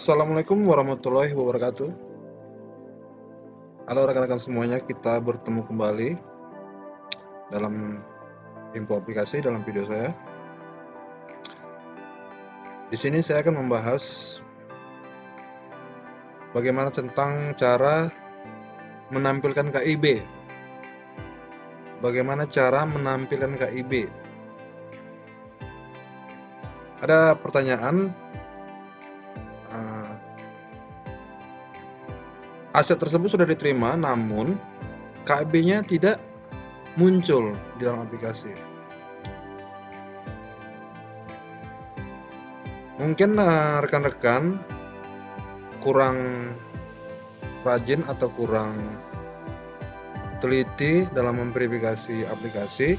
Assalamualaikum warahmatullahi wabarakatuh. Halo rekan-rekan semuanya, kita bertemu kembali dalam info aplikasi dalam video saya. Di sini saya akan membahas bagaimana tentang cara menampilkan KIB. Bagaimana cara menampilkan KIB? Ada pertanyaan, aset tersebut sudah diterima namun KIB-nya tidak muncul di dalam aplikasi. Mungkin rekan-rekan kurang rajin atau kurang teliti dalam memverifikasi aplikasi.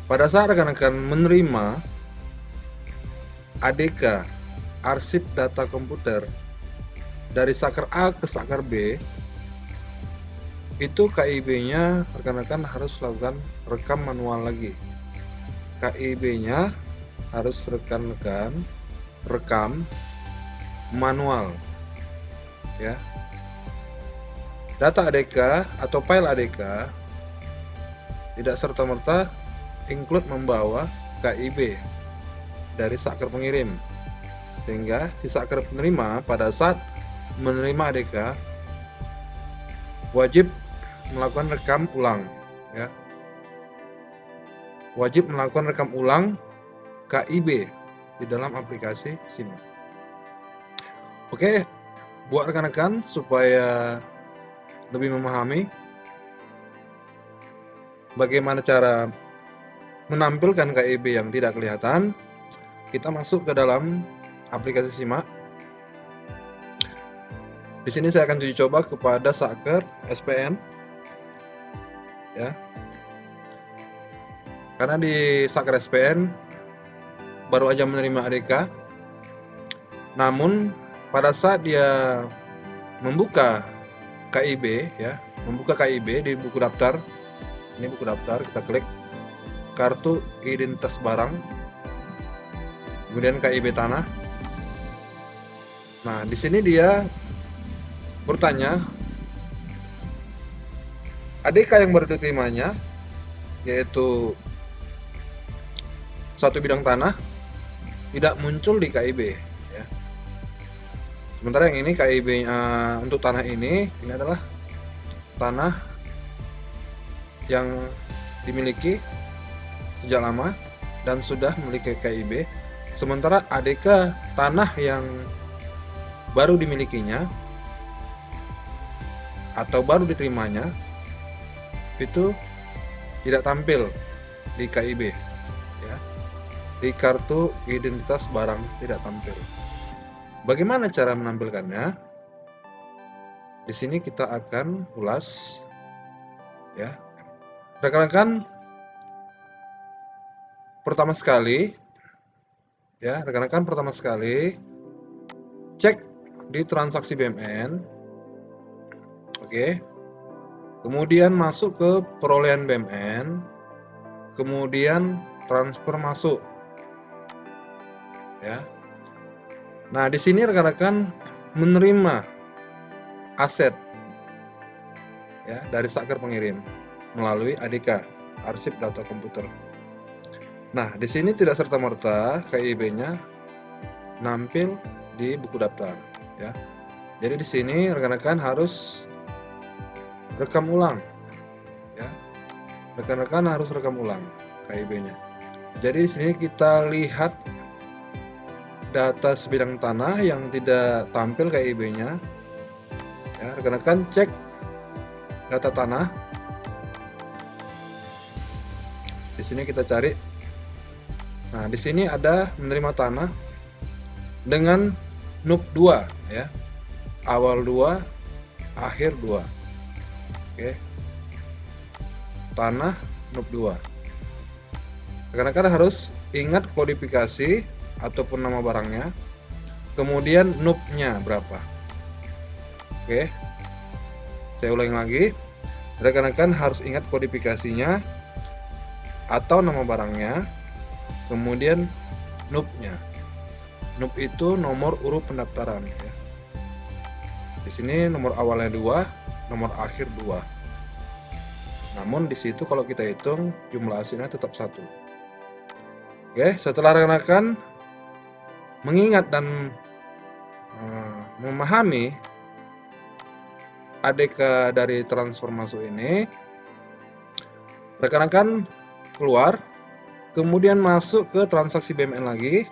Pada saat rekan-rekan menerima ADK, arsip data komputer, dari saker A ke saker B, itu KIB-nya rekan-rekan harus lakukan rekam manual lagi. KIB-nya harus rekan-rekan rekam manual, ya. Data ADK atau file ADK tidak serta-merta include membawa KIB dari saker pengirim, sehingga si saker penerima pada saat menerima ADK wajib melakukan rekam ulang, ya. Wajib melakukan rekam ulang KIB di dalam aplikasi SIMA. Oke, buat rekan-rekan supaya lebih memahami bagaimana cara menampilkan KIB yang tidak kelihatan, kita masuk ke dalam aplikasi SIMA. Di sini saya akan uji coba kepada saker SPN, ya. Karena di saker SPN baru aja menerima ADK, namun pada saat dia membuka KIB, ya, membuka KIB di buku daftar, ini buku daftar, kita klik kartu identitas barang, kemudian KIB tanah. Nah, di sini dia bertanya ADK yang baru diterimanya, yaitu satu bidang tanah, tidak muncul di KIB, ya. Sementara yang ini KIB untuk tanah ini adalah tanah yang dimiliki sejak lama dan sudah memiliki KIB. Sementara ADK tanah yang baru dimilikinya atau baru diterimanya itu tidak tampil di KIB, ya. Di kartu identitas barang tidak tampil. Bagaimana cara menampilkannya? Di sini kita akan ulas, ya. Rekan-rekan pertama sekali, ya, rekan-rekan pertama sekali cek di transaksi BMN. Oke. Kemudian masuk ke perolehan BMN, kemudian transfer masuk, ya. Nah, di sini rekan-rekan menerima aset, ya, dari saker pengirim melalui ADK, arsip data komputer. Nah, di sini tidak serta-merta KIB-nya nampil di buku daftar, ya. Jadi di sini rekan-rekan harus rekam ulang, ya. Rekan-rekan harus rekam ulang KIB-nya. Jadi di sini kita lihat data sebidang tanah yang tidak tampil KIB-nya, ya. Rekan-rekan cek data tanah. Di sini kita cari. Nah, di sini ada menerima tanah dengan NUP 2, ya. Awal 2, akhir 2. Oke. Tanah NUP 2. Rekan-rekan harus ingat kodifikasi ataupun nama barangnya, kemudian NUP-nya berapa. Oke. Saya ulangi lagi. Rekan-rekan harus ingat kodifikasinya atau nama barangnya, kemudian NUP-nya. NUP itu nomor urut pendaftaran ya. Di sini nomor awalnya 2, nomor akhir 2. Namun di situ kalau kita hitung jumlah hasilnya tetap 1. Oke, setelah rekan-rekan mengingat dan memahami ADK dari transfer masuk ini, rekan-rekan keluar, kemudian masuk ke transaksi BMN lagi,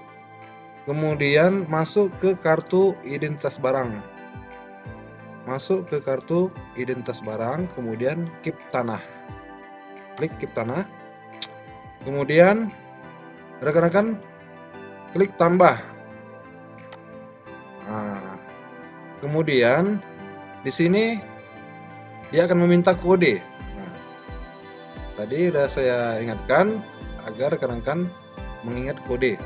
kemudian masuk ke kartu identitas barang. Masuk ke kartu identitas barang, kemudian keep tanah. Klik keep tanah. Kemudian rekan-rekan klik tambah. Nah, kemudian di sini dia akan meminta kode. Nah, tadi sudah saya ingatkan agar rekan-rekan mengingat kode.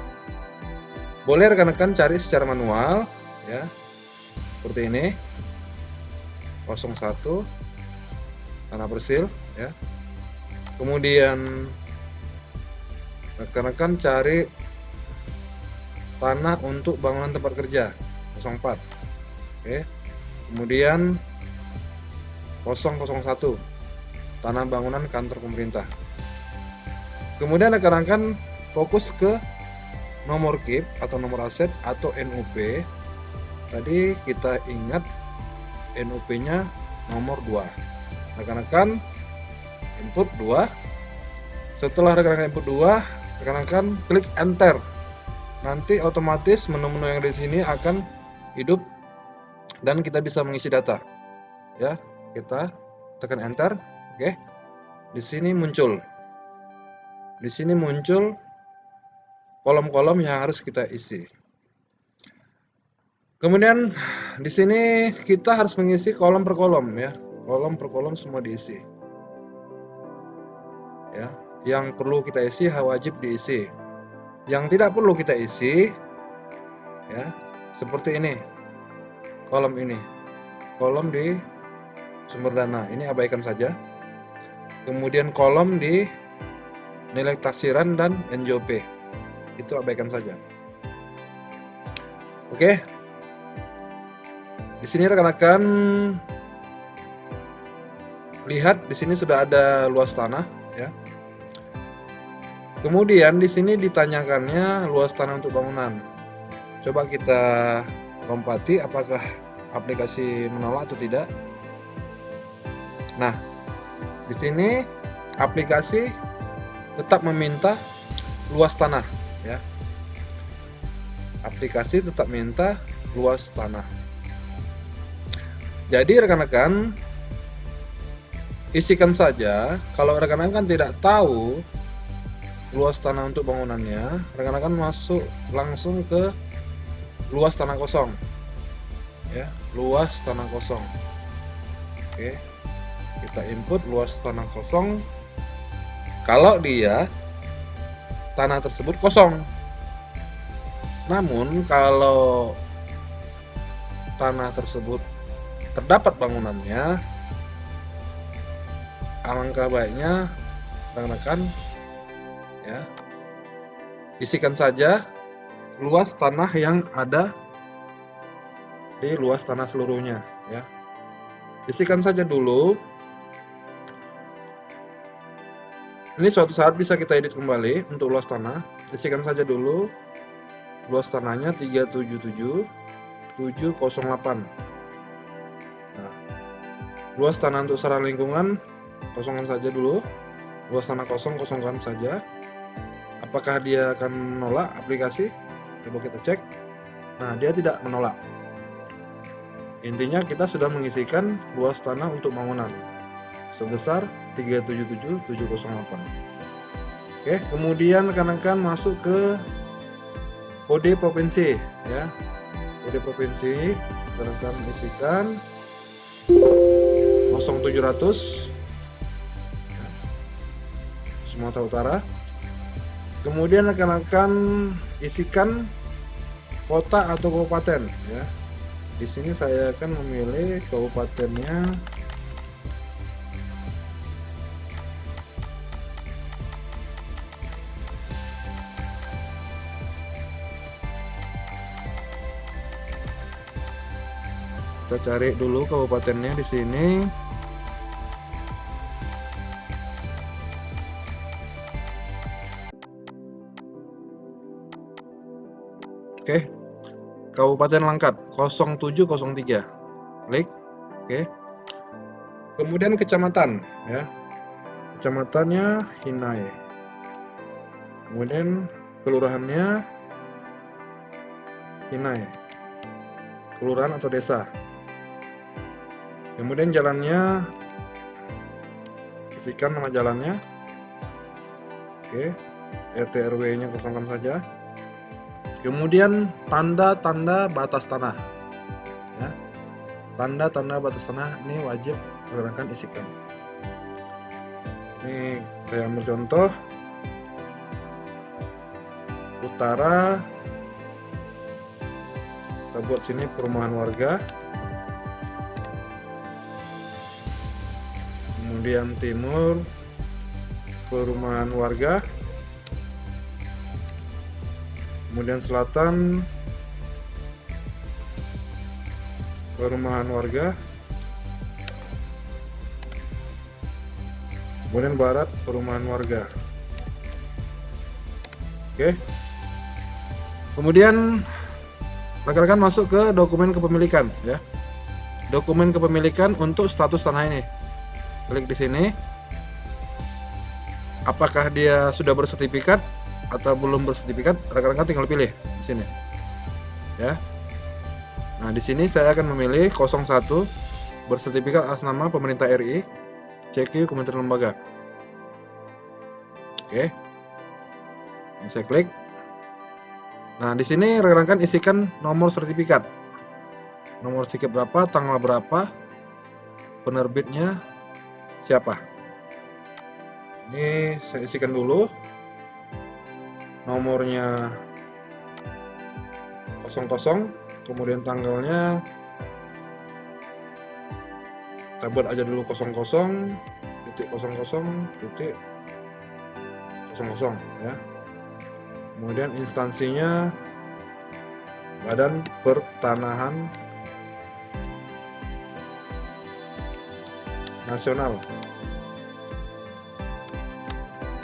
Boleh rekan-rekan cari secara manual ya. Seperti ini. 01 tanah persil ya. Kemudian rekan-rekan cari tanah untuk bangunan tempat kerja 04. Oke. Kemudian 001 tanah bangunan kantor pemerintah. Kemudian rekan-rekan fokus ke nomor KIP atau nomor aset atau NUP. Tadi kita ingat NUP-nya nomor 2. Rekan-rekan input 2. Setelah rekan-rekan input 2, rekan-rekan klik enter. Nanti otomatis menu-menu yang di sini akan hidup dan kita bisa mengisi data. Ya, kita tekan enter. Oke. Di sini muncul. Di sini muncul kolom-kolom yang harus kita isi. Kemudian di sini kita harus mengisi kolom per kolom ya. Kolom per kolom semua diisi. Ya, yang perlu kita isi wajib diisi. Yang tidak perlu kita isi ya, seperti ini. Kolom ini. Kolom di sumber dana ini abaikan saja. Kemudian kolom di nilai taksiran dan NJOP. Itu abaikan saja. Oke. Di sini rekan-rekan lihat di sini sudah ada luas tanah ya. Kemudian di sini ditanyakannya luas tanah untuk bangunan. Coba kita lompati apakah aplikasi menolak atau tidak. Nah, di sini aplikasi tetap meminta luas tanah ya. Aplikasi tetap minta luas tanah. Jadi rekan-rekan isikan saja. Kalau rekan-rekan tidak tahu luas tanah untuk bangunannya, rekan-rekan masuk langsung ke luas tanah kosong. Ya, luas tanah kosong. Oke. Kita input luas tanah kosong. Kalau dia tanah tersebut kosong. Namun kalau tanah tersebut terdapat bangunannya, alangkah baiknya rekan-rekan ya isikan saja luas tanah yang ada di luas tanah seluruhnya ya. Isikan saja dulu. Ini suatu saat bisa kita edit kembali untuk luas tanah. Isikan saja dulu luas tanahnya 377.708. Nah, luas tanah untuk sarana lingkungan kosongkan saja dulu. Luas tanah kosong kosongkan saja. Apakah dia akan menolak aplikasi? Coba kita cek. Nah, dia tidak menolak. Intinya kita sudah mengisikan luas tanah untuk bangunan sebesar 377.708. Oke, kemudian rekan-rekan masuk ke kode provinsi ya. Kode provinsi rekan-rekan isikan 0700 Sumatera Utara. Kemudian rekan-rekan isikan kota atau kabupaten ya. Di sini saya akan memilih kabupatennya Kita cari dulu kabupatennya di sini. Oke. Kabupaten Langkat 0703. Klik. Oke. Kemudian kecamatan ya. Kecamatannya Hinai. Kemudian kelurahannya Hinai. Kelurahan atau desa. Kemudian jalannya, isikan nama jalannya. Oke. RT RW-nya kosongkan saja. Kemudian tanda-tanda batas tanah. Ya. Tanda-tanda batas tanah ini wajib rekan-rekan isikan. Ini saya ambil contoh. Utara, kita buat sini perumahan warga. Kemudian timur, perumahan warga. Kemudian selatan, perumahan warga. Kemudian barat, perumahan warga. Oke. Kemudian rekan-rekan masuk ke dokumen kepemilikan ya. Dokumen kepemilikan untuk status tanah ini. Klik di sini. Apakah dia sudah bersertifikat atau belum bersertifikat? Rekan-rekan tinggal pilih di sini. Ya. Nah, di sini saya akan memilih 01 bersertifikat atas nama pemerintah RI. CQ Kementerian Lembaga. Oke. Ini saya klik. Nah, di sini rekan-rekan isikan nomor sertifikat. Nomor sertifikat berapa, tanggal berapa, penerbitnya siapa. Ini saya isikan dulu. Nomornya 00, kemudian tanggalnya kita buat aja dulu 00.00.00 ya. Kemudian instansinya Badan Pertanahan Nasional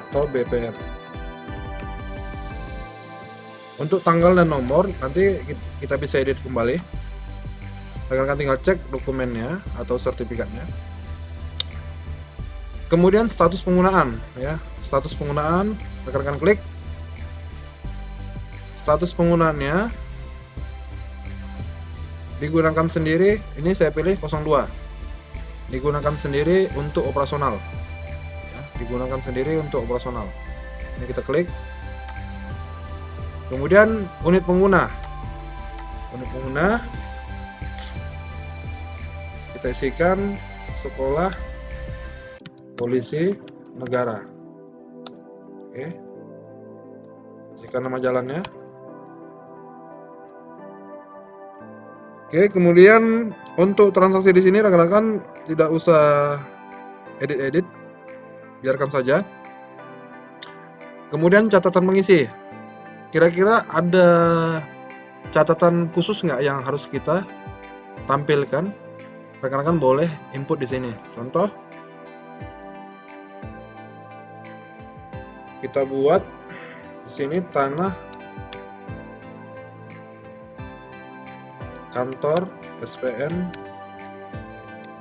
atau BPN. Untuk tanggal dan nomor nanti kita bisa edit kembali. Rekan-rekan tinggal cek dokumennya atau sertifikatnya. Kemudian status penggunaan ya. Status penggunaan, rekan-rekan klik. Status penggunaannya digunakan sendiri, ini saya pilih 02. Digunakan sendiri untuk operasional. Ya, digunakan sendiri untuk operasional. Ini kita klik. Kemudian unit pengguna. Unit pengguna kita isikan sekolah polisi negara. Oke. Isikan nama jalannya. Oke, kemudian untuk transaksi di sini rekan-rekan tidak usah edit-edit, biarkan saja. Kemudian catatan mengisi. Kira-kira ada catatan khusus nggak yang harus kita tampilkan? Rekan-rekan boleh input di sini. Contoh, kita buat di sini tanah kantor SPN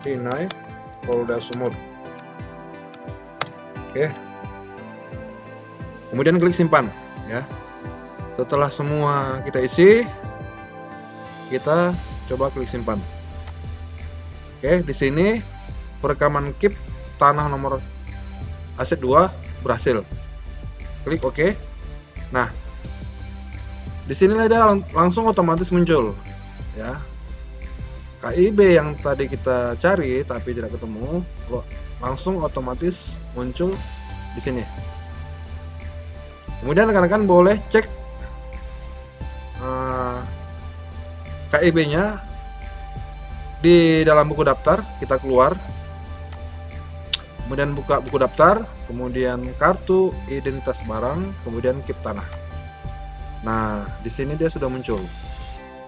Hinai Polda Sumut. Oke. Kemudian klik simpan ya. Setelah semua kita isi, kita coba klik simpan. Oke, di sini perekaman KIP tanah nomor aset 2 berhasil. Klik OK. Nah, di sini dia langsung otomatis muncul ya. KIB yang tadi kita cari tapi tidak ketemu, langsung otomatis muncul di sini. Kemudian rekan-rekan boleh cek KIB-nya di dalam buku daftar. Kita keluar, kemudian buka buku daftar, kemudian kartu identitas barang, kemudian KIP tanah. Nah, di sini dia sudah muncul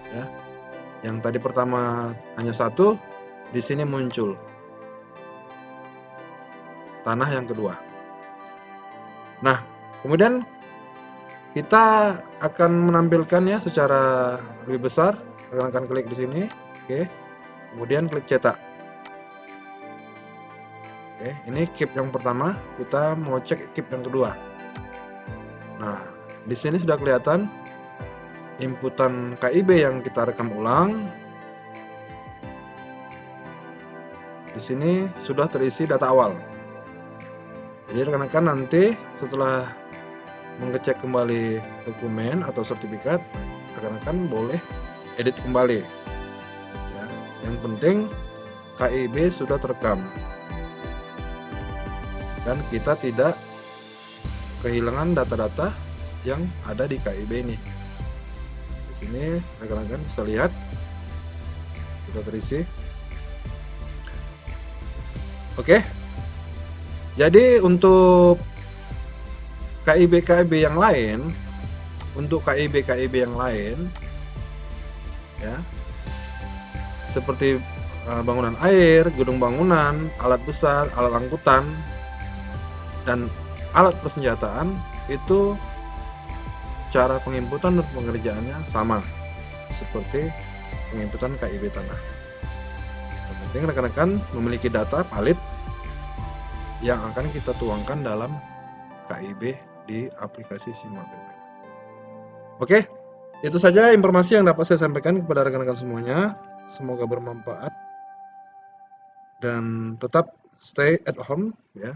ya. Yang tadi pertama hanya satu, di sini muncul tanah yang kedua. Nah, kemudian kita akan menampilkannya secara lebih besar. Rekan-rekan klik di sini, oke. Kemudian klik cetak. Oke, ini keep yang pertama, kita mau cek keep yang kedua. Nah, di sini sudah kelihatan inputan KIB yang kita rekam ulang. Di sini sudah terisi data awal. Jadi rekan-rekan nanti setelah mengecek kembali dokumen atau sertifikat, rekan-rekan boleh edit kembali. Ya, yang penting KIB sudah terekam dan kita tidak kehilangan data-data yang ada di KIB ini. Di sini rekan-rekan bisa lihat sudah terisi. Oke. Jadi untuk KIB yang lain, yang lain, ya, seperti bangunan air, gedung bangunan, alat besar, alat angkutan, dan alat persenjataan, itu cara penginputan dan pengerjaannya sama seperti penginputan KIB tanah. Yang penting rekan-rekan memiliki data valid yang akan kita tuangkan dalam KIB di aplikasi Simak BPN. Oke, itu saja informasi yang dapat saya sampaikan kepada rekan-rekan semuanya. Semoga bermanfaat dan tetap stay at home ya,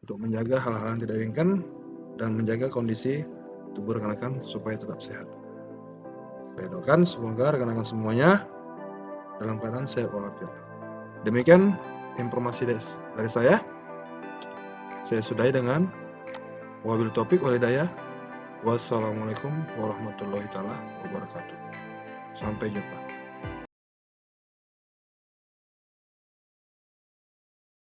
untuk menjaga hal-hal yang tidak diinginkan dan menjaga kondisi tubuh rekan-rekan supaya tetap sehat. Saya doakan semoga rekan-rekan semuanya dalam keadaan sehat walafiat. Demikian informasi dari saya. Saya sudahi dengan wabil taufiq wal hidayah. Wassalamualaikum warahmatullahi wabarakatuh. Sampai jumpa.